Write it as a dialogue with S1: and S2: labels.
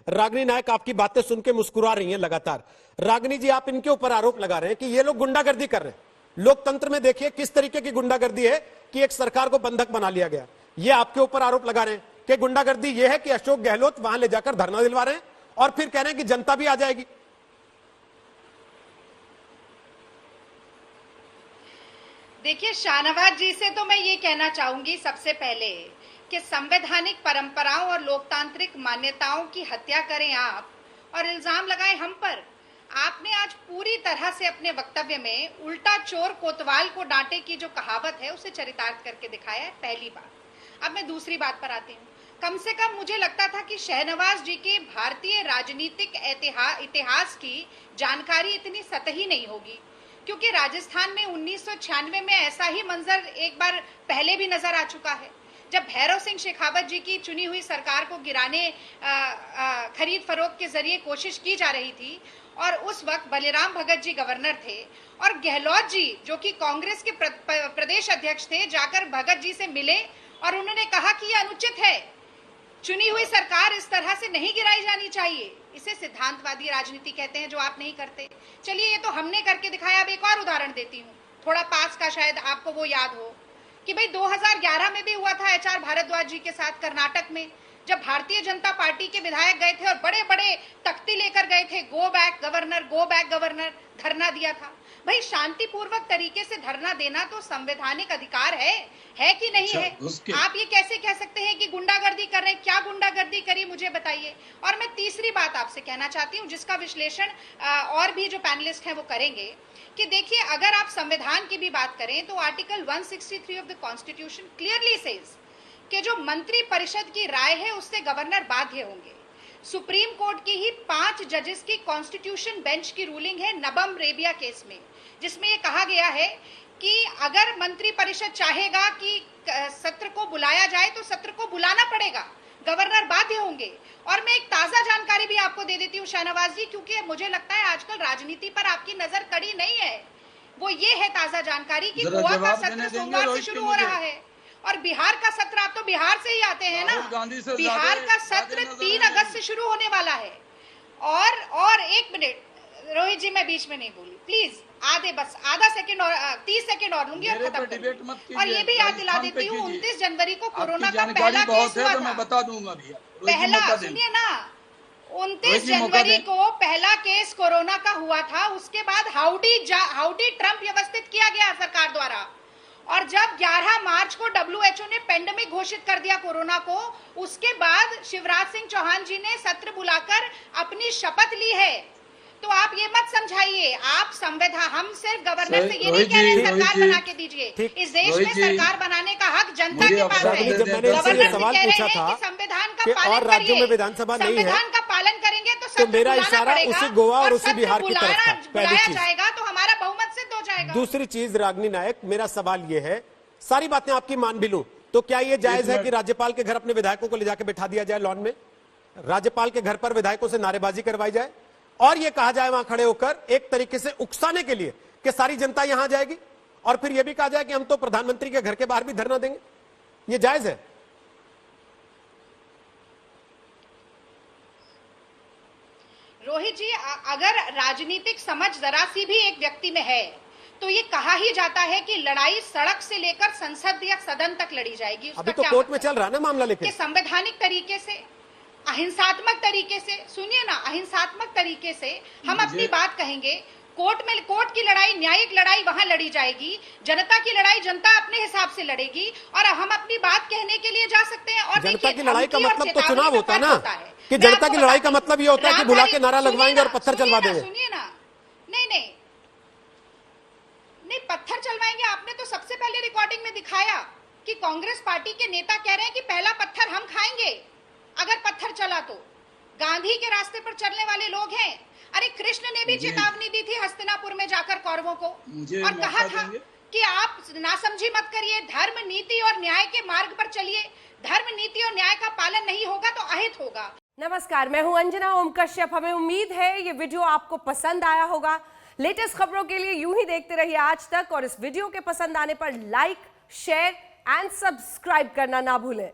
S1: रागिनी नायक आपकी बातें सुन के मुस्कुरा रही हैं लगातार। रागिनी जी, आप इनके ऊपर आरोप लगा रहे हैं कि ये लोग गुंडागर्दी कर रहे हैं। लोकतंत्र में देखिए किस तरीके की गुंडागर्दी है कि एक सरकार को बंधक बना लिया गया। ये आपके ऊपर आरोप लगा रहे हैं कि गुंडागर्दी ये है कि अशोक गहलोत वहां ले जाकर धरना दिलवा रहे हैं और फिर कह रहे हैं कि जनता भी आ जाएगी।
S2: देखिए, शाहनवाज जी से तो मैं ये कहना चाहूंगी सबसे पहले कि संवैधानिक परंपराओं और लोकतांत्रिक मान्यताओं की हत्या करें आप और इल्जाम लगाएं हम पर। आपने आज पूरी तरह से अपने वक्तव्य में उल्टा चोर कोतवाल को डांटे की जो कहावत है उसे चरितार्थ करके दिखाया है, पहली बात। अब मैं दूसरी बात पर आती हूँ। कम से कम मुझे लगता था कि शाहनवाज जी के भारतीय राजनीतिक इतिहास की जानकारी इतनी सतही नहीं होगी, क्योंकि राजस्थान में 1996 में ऐसा ही मंजर एक बार पहले भी नजर आ चुका है, जब भैरव सिंह शेखावत जी की चुनी हुई सरकार को गिराने खरीद फरोख्त के जरिए कोशिश की जा रही थी और उस वक्त बलिराम भगत जी गवर्नर थे और गहलोत जी जो कि कांग्रेस के प्रदेश अध्यक्ष थे जाकर भगत जी से मिले और उन्होंने कहा कि यह अनुचित है, चुनी हुई सरकार इस तरह से नहीं गिराई जानी चाहिए। इसे सिद्धांतवादी राजनीति कहते हैं, जो आप नहीं करते। चलिए, ये तो हमने करके दिखाया। अब एक और उदाहरण देती हूँ, थोड़ा पास का, शायद आपको वो याद हो कि भाई 2011 में भी हुआ था HR भारद्वाज जी के साथ कर्नाटक में, जब भारतीय जनता पार्टी के विधायक गए थे और बड़े बड़े तख्ती लेकर गए थे, गो बैक गवर्नर, धरना दिया था। भाई, शांतिपूर्वक तरीके से धरना देना तो संवैधानिक अधिकार है कि नहीं है? आप ये कैसे कह सकते हैं कि गुंडागर्दी कर रहे हैं? क्या गुंडागर्दी करी, मुझे बताइए। और मैं तीसरी बात आपसे कहना चाहती हूँ, जिसका विश्लेषण और भी जो पैनलिस्ट हैं वो करेंगे, कि देखिए, अगर आप संविधान की भी बात करें तो article 163 of the constitution clearly says कि जो मंत्री परिषद की राय है उससे गवर्नर बाध्य होंगे। सुप्रीम कोर्ट की ही 5 जजेस की कॉन्स्टिट्यूशन बेंच की रूलिंग है नबम रेबिया केस में, जिसमें ये कहा गया है कि अगर मंत्री परिषद चाहेगा कि सत्र को बुलाया जाए तो सत्र को बुलाना पड़ेगा, गवर्नर बाध्य होंगे। और मैं एक ताजा जानकारी भी आपको दे देती हूँ शाहनवाज जी, क्योंकि मुझे लगता है आजकल राजनीति पर आपकी नजर कड़ी नहीं है। वो ये है ताजा जानकारी कि गोवा का सत्र सोमवार से शुरू हो रहा है और बिहार का सत्र, आप तो बिहार से ही आते हैं ना, बिहार का सत्र 3 अगस्त से शुरू होने वाला है। और एक मिनट रोहित जी, मैं बीच में नहीं बोली, प्लीज आधा सेकंड और 30 सेकंड और लूंगी और खत्म करूंगी। और ये भी याद दिला देती हूँ, 29 जनवरी को कोरोना का पहला केस हुआ था।
S3: बता दूंगा
S2: पहला, सुनिए ना, 29 जनवरी को पहला केस कोरोना का हुआ था। उसके बाद हाउडी ट्रंप व्यवस्थित किया गया सरकार द्वारा, और जब 11 मार्च को WHO ने पेंडेमिक घोषित कर दिया कोरोना को, उसके बाद शिवराज सिंह चौहान जी ने सत्र बुलाकर अपनी शपथ ली है। तो आप ये मत समझाइए, आप संविधान, हम सिर्फ गवर्नर से ये नहीं कह रहे सरकार बना के दीजिए। इस देश में सरकार बनाने का हक जनता के पास है। गवर्नर से कह रहे हैं कि संविधान का पालन
S1: राज्यों में विधानसभा नहीं है,
S2: संविधान का पालन करेंगे तो
S1: मेरा इशारा उसी गोवा और उसी बिहार की तरफ था।
S2: बुलाया जाएगा तो हमारा बहुमत सिद्ध हो जाएगा।
S1: दूसरी चीज, रागिनी नायक, मेरा सवाल ये है, सारी बातें आपकी मान भी लूं तो क्या ये जायज है कि राज्यपाल के घर अपने विधायकों को ले जाकर बैठा दिया जाए लॉन में, राज्यपाल के घर पर विधायकों से नारेबाजी करवाई जाए और ये कहा जाए वहां खड़े होकर एक तरीके से उकसाने के लिए कि सारी जनता यहां जाएगी, और फिर यह भी कहा जाए कि हम तो प्रधानमंत्री के घर के बाहर भी धरना देंगे? ये जायज है?
S2: रोहित जी, अगर राजनीतिक समझ जरा सी भी एक व्यक्ति में है तो ये कहा ही जाता है कि लड़ाई सड़क से लेकर संसद या सदन तक लड़ी जाएगी।
S1: अभी तो कोर्ट में चल रहा है ना मामला, लेकिन
S2: संवैधानिक तरीके से, अहिंसात्मक तरीके से, सुनिए ना, अहिंसात्मक तरीके से हम अपनी बात कहेंगे। कोर्ट की लड़ाई, न्यायिक लड़ाई वहां लड़ी जाएगी, जनता की लड़ाई जनता अपने हिसाब से लड़ेगी और हम अपनी बात कहने के लिए जा सकते हैं। और
S1: जनता की लड़ाई का मतलब तो चुनाव होता है ना, कि जनता की लड़ाई का मतलब ये होता है कि बुला के नारा लगवाएंगे और पत्थर चलवा देंगे।
S2: सुनिए ना, नहीं, पत्थर चलवाएंगे। आपने तो सबसे पहले रिकॉर्डिंग में दिखाया कि कांग्रेस पार्टी के नेता कह रहे हैं कि पहला पत्थर हम खाएंगे अगर पत्थर चला तो। गांधी के रास्ते पर चलने वाले लोग हैं। अरे, कृष्ण ने भी चेतावनी दी थी हस्तिनापुर में जाकर कौरवों को और कहा था कि आप नासमझी मत करिए, धर्म, नीति और न्याय के मार्ग पर चलिए। धर्म, नीति और न्याय का पालन नहीं होगा तो अहित होगा।
S4: नमस्कार, मैं हूं अंजना ओम कश्यप। हमें उम्मीद है ये वीडियो आपको पसंद आया होगा। लेटेस्ट खबरों के लिए यूं ही देखते रहिए आज तक, और इस वीडियो के पसंद आने पर लाइक, शेयर एंड सब्सक्राइब करना ना भूलें।